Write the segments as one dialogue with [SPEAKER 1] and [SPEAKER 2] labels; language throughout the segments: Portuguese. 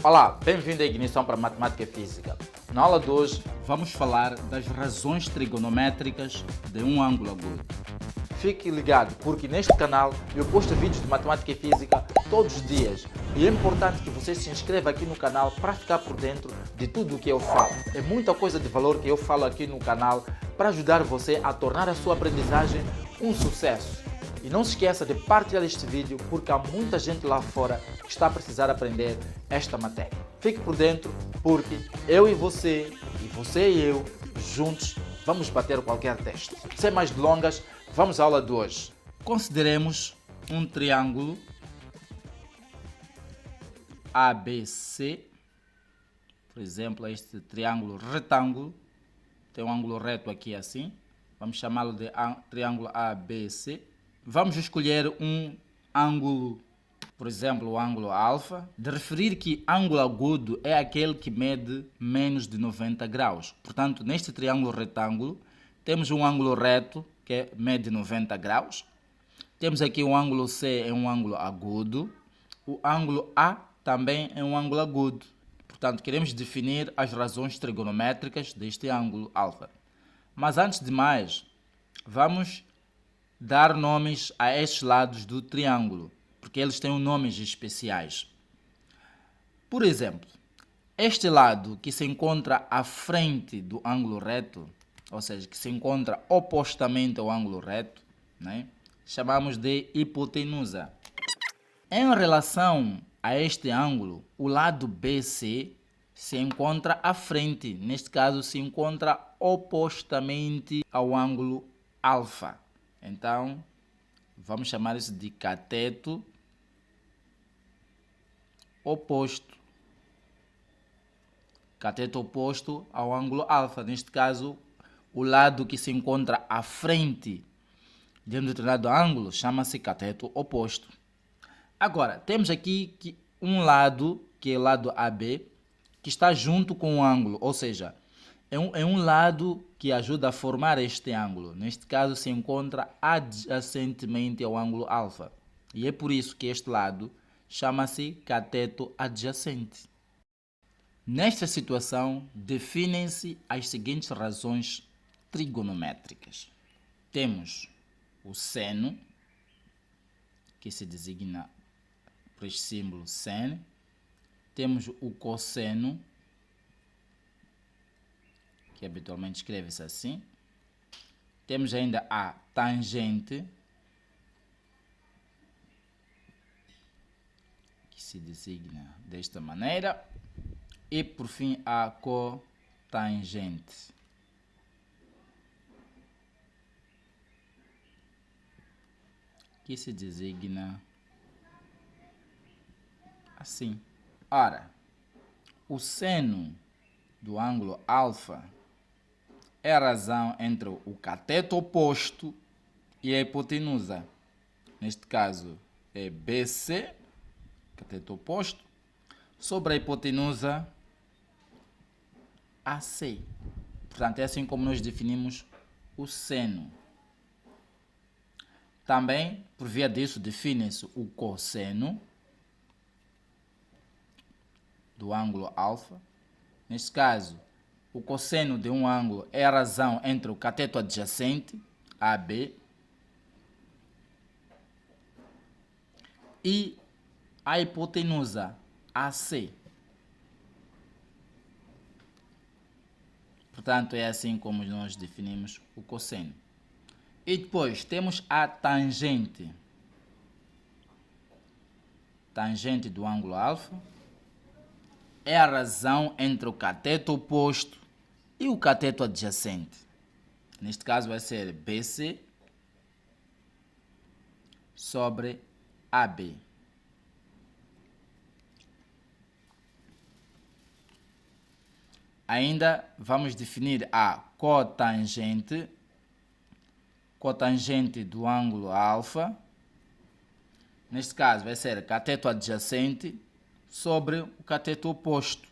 [SPEAKER 1] Olá, bem-vindo à Ignição para Matemática e Física. Na aula de hoje, vamos falar das razões trigonométricas de um ângulo agudo. Fique ligado, porque neste canal eu posto vídeos de Matemática e Física todos os dias. E é importante que você se inscreva aqui no canal para ficar por dentro de tudo o que eu falo. É muita coisa de valor que eu falo aqui no canal para ajudar você a tornar a sua aprendizagem um sucesso. E não se esqueça de partilhar este vídeo porque há muita gente lá fora que está a precisar aprender esta matéria. Fique por dentro porque eu e você e eu, juntos, vamos bater qualquer teste. Sem mais delongas, vamos à aula de hoje. Consideremos um triângulo ABC, por exemplo, este triângulo retângulo, tem um ângulo reto aqui assim, vamos chamá-lo de triângulo ABC. Vamos escolher um ângulo, por exemplo, o ângulo alfa, de referir que ângulo agudo é aquele que mede menos de 90 graus. Portanto, neste triângulo retângulo, temos um ângulo reto, que mede 90 graus. Temos aqui o ângulo C, é um ângulo agudo. O ângulo A também é um ângulo agudo. Portanto, queremos definir as razões trigonométricas deste ângulo alfa. Mas antes de mais, vamos dar nomes a estes lados do triângulo, porque eles têm nomes especiais. Por exemplo, este lado que se encontra à frente do ângulo reto, ou seja, que se encontra opostamente ao ângulo reto, né, chamamos de hipotenusa. Em relação a este ângulo, o lado BC se encontra à frente, neste caso se encontra opostamente ao ângulo alfa. Então, vamos chamar isso de cateto oposto. Cateto oposto ao ângulo alfa. Neste caso, o lado que se encontra à frente de um determinado ângulo chama-se cateto oposto. Agora, temos aqui um lado, que é o lado AB, que está junto com o ângulo, ou seja, é um lado que ajuda a formar este ângulo. Neste caso, se encontra adjacentemente ao ângulo alfa. E é por isso que este lado chama-se cateto adjacente. Nesta situação, definem-se as seguintes razões trigonométricas. Temos o seno, que se designa por este símbolo sen. Temos o cosseno, que habitualmente escreve-se assim. Temos ainda a tangente, que se designa desta maneira. E, por fim, a cotangente, que se designa assim. Ora, o seno do ângulo alfa é a razão entre o cateto oposto e a hipotenusa. Neste caso é BC, cateto oposto, sobre a hipotenusa AC. Portanto, é assim como nós definimos o seno. Também, por via disso, define-se o cosseno do ângulo alfa. Neste caso, o cosseno de um ângulo é a razão entre o cateto adjacente, AB, e a hipotenusa, AC. Portanto, é assim como nós definimos o cosseno. E depois temos a tangente. Tangente do ângulo alfa é a razão entre o cateto oposto e o cateto adjacente. Neste caso vai ser BC sobre AB. Ainda vamos definir a cotangente. Cotangente do ângulo alfa. Neste caso vai ser cateto adjacente sobre o cateto oposto.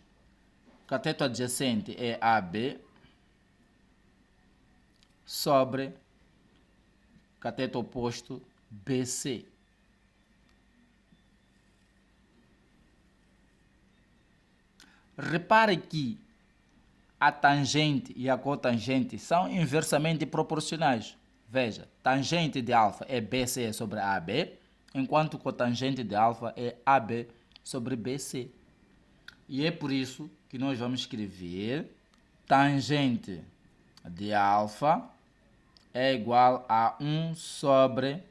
[SPEAKER 1] O cateto adjacente é AB sobre o cateto oposto BC. Repare que a tangente e a cotangente são inversamente proporcionais. Veja, tangente de alfa é BC sobre AB, enquanto cotangente de alfa é AB sobre BC. E é por isso que nós vamos escrever tangente de alfa é igual a 1 sobre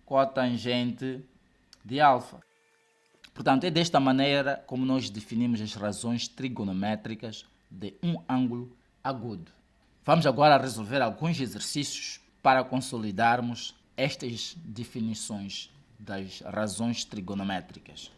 [SPEAKER 1] cotangente de alfa. Portanto, é desta maneira como nós definimos as razões trigonométricas de um ângulo agudo. Vamos agora resolver alguns exercícios para consolidarmos estas definições das razões trigonométricas.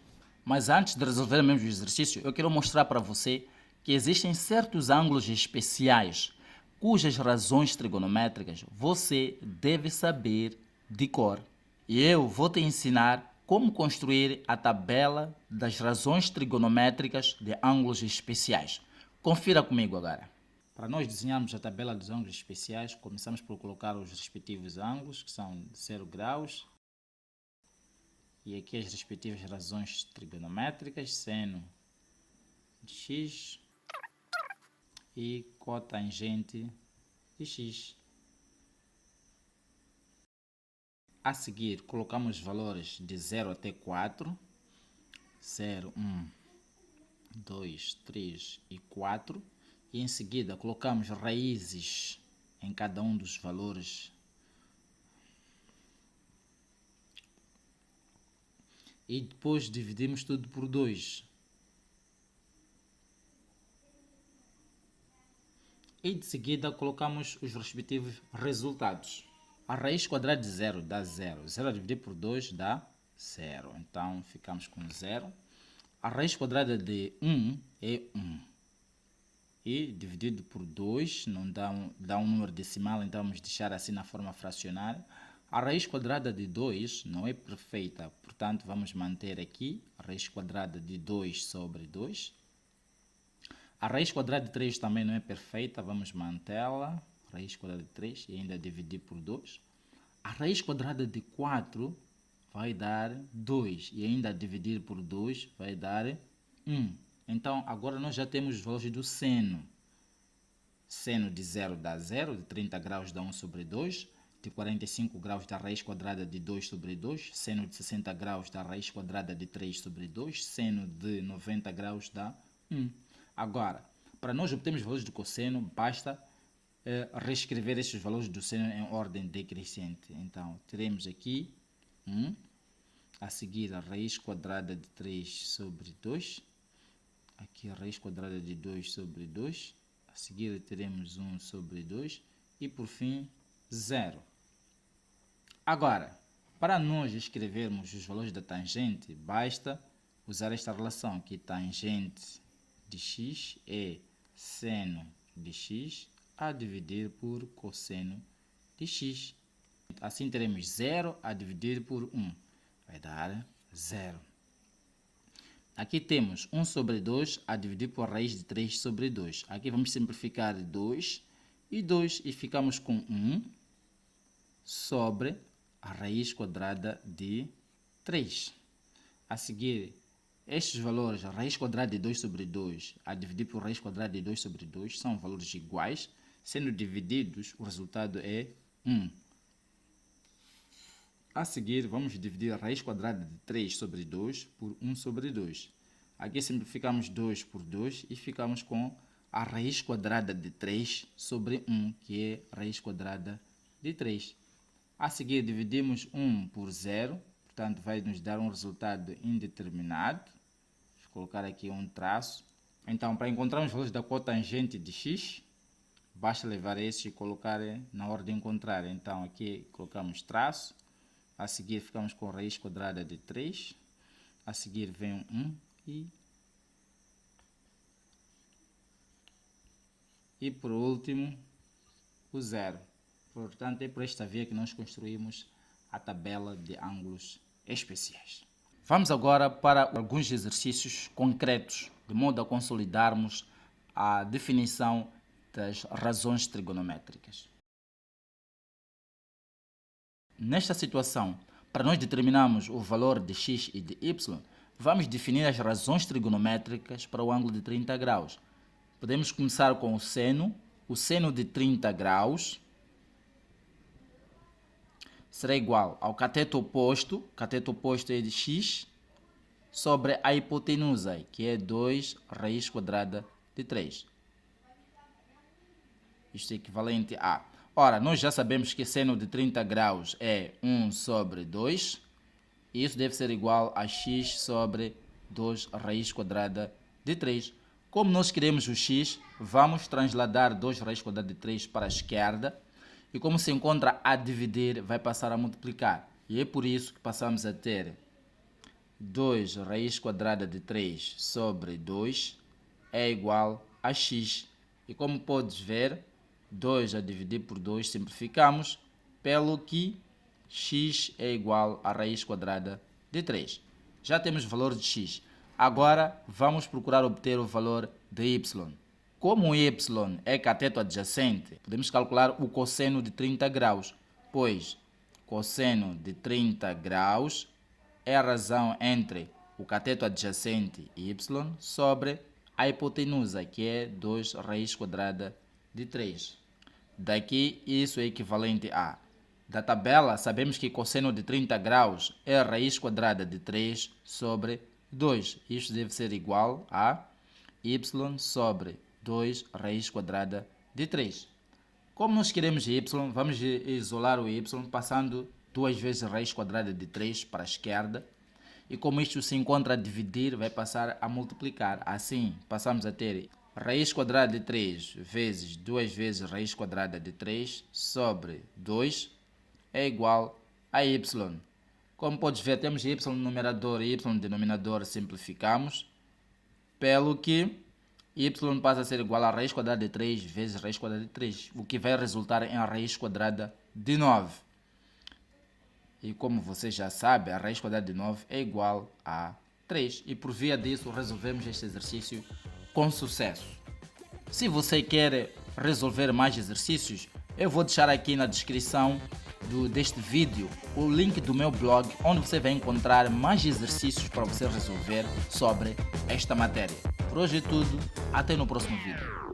[SPEAKER 1] Mas antes de resolver mesmo o exercício, eu quero mostrar para você que existem certos ângulos especiais cujas razões trigonométricas você deve saber de cor. E eu vou te ensinar como construir a tabela das razões trigonométricas de ângulos especiais. Confira comigo agora. Para nós desenharmos a tabela dos ângulos especiais, começamos por colocar os respectivos ângulos, que são 0 graus. E aqui as respectivas razões trigonométricas, seno de x e cotangente de x. A seguir, colocamos os valores de 0 até 4. 0, 1, 2, 3 e 4. E em seguida, colocamos raízes em cada um dos valores. E depois dividimos tudo por 2. E de seguida, colocamos os respectivos resultados. A raiz quadrada de 0 dá 0. 0 a dividir por 2 dá 0. Então, ficamos com 0. A raiz quadrada de 1 é 1. E dividido por 2 não dá um número decimal, então vamos deixar assim na forma fracionária. A raiz quadrada de 2 não é perfeita, portanto, vamos manter aqui a raiz quadrada de 2 sobre 2. A raiz quadrada de 3 também não é perfeita, vamos mantê-la. Raiz quadrada de 3 e ainda dividir por 2. A raiz quadrada de 4 vai dar 2 e ainda dividir por 2 vai dar 1. Então, agora nós já temos os valores do seno. Seno de 0 dá 0, de 30 graus dá 1 sobre 2, de 45 graus dá raiz quadrada de 2 sobre 2, seno de 60 graus dá raiz quadrada de 3 sobre 2, seno de 90 graus dá 1. Agora, para nós obtermos os valores do cosseno, basta reescrever estes valores do seno em ordem decrescente. Então, teremos aqui 1, a seguir a raiz quadrada de 3 sobre 2, aqui a raiz quadrada de 2 sobre 2, a seguir teremos 1 sobre 2 e por fim 0. Agora, para nós escrevermos os valores da tangente, basta usar esta relação, que tangente de x é seno de x a dividir por cosseno de x. Assim teremos 0 a dividir por 1, vai dar 0. Aqui temos 1 sobre 2 a dividir por raiz de 3 sobre 2. Aqui vamos simplificar 2 e 2 e ficamos com 1 sobre a raiz quadrada de 3. A seguir, estes valores, a raiz quadrada de 2 sobre 2 a dividir por raiz quadrada de 2 sobre 2, são valores iguais. Sendo divididos, o resultado é 1. A seguir, vamos dividir a raiz quadrada de 3 sobre 2 por 1 sobre 2. Aqui simplificamos 2 por 2 e ficamos com a raiz quadrada de 3 sobre 1, que é a raiz quadrada de 3. A seguir, dividimos 1 por 0, portanto, vai nos dar um resultado indeterminado. Vou colocar aqui um traço. Então, para encontrarmos os valores da cotangente de x, basta levar estes e colocar na ordem contrária. Então, aqui colocamos traço. A seguir, ficamos com a raiz quadrada de 3. A seguir, vem 1 e por último, o 0. Portanto, é por esta via que nós construímos a tabela de ângulos especiais. Vamos agora para alguns exercícios concretos, de modo a consolidarmos a definição das razões trigonométricas. Nesta situação, para nós determinarmos o valor de x e de y, vamos definir as razões trigonométricas para o ângulo de 30 graus. Podemos começar com o seno. O seno de 30 graus será igual ao cateto oposto é de x, sobre a hipotenusa, que é 2 raiz quadrada de 3. Isto é equivalente a... Ora, nós já sabemos que seno de 30 graus é 1 sobre 2. E isso deve ser igual a x sobre 2 raiz quadrada de 3. Como nós queremos o x, vamos transladar 2 raiz quadrada de 3 para a esquerda. E como se encontra a dividir, vai passar a multiplicar. E é por isso que passamos a ter 2 raiz quadrada de 3 sobre 2 é igual a x. E como podes ver, 2 a dividir por 2 simplificamos, pelo que x é igual a raiz quadrada de 3. Já temos o valor de x. Agora vamos procurar obter o valor de y. Como y é cateto adjacente, podemos calcular o cosseno de 30 graus, pois cosseno de 30 graus é a razão entre o cateto adjacente y sobre a hipotenusa, que é 2 raiz quadrada de 3. Daqui, isso é equivalente a... Da tabela, sabemos que cosseno de 30 graus é a raiz quadrada de 3 sobre 2. Isto deve ser igual a y sobre 2 raiz quadrada de 3. Como nós queremos y, vamos isolar o y passando 2 vezes raiz quadrada de 3 para a esquerda. E como isto se encontra a dividir, vai passar a multiplicar. Assim, passamos a ter raiz quadrada de 3 vezes 2 vezes raiz quadrada de 3 sobre 2 é igual a y. Como podes ver, temos y no numerador e y no denominador, simplificamos, pelo que y passa a ser igual a raiz quadrada de 3 vezes raiz quadrada de 3, o que vai resultar em a raiz quadrada de 9. E como você já sabe, a raiz quadrada de 9 é igual a 3. E por via disso, resolvemos este exercício com sucesso. Se você quer resolver mais exercícios, eu vou deixar aqui na descrição deste vídeo o link do meu blog, onde você vai encontrar mais exercícios para você resolver sobre esta matéria. Por hoje é tudo, até no próximo vídeo.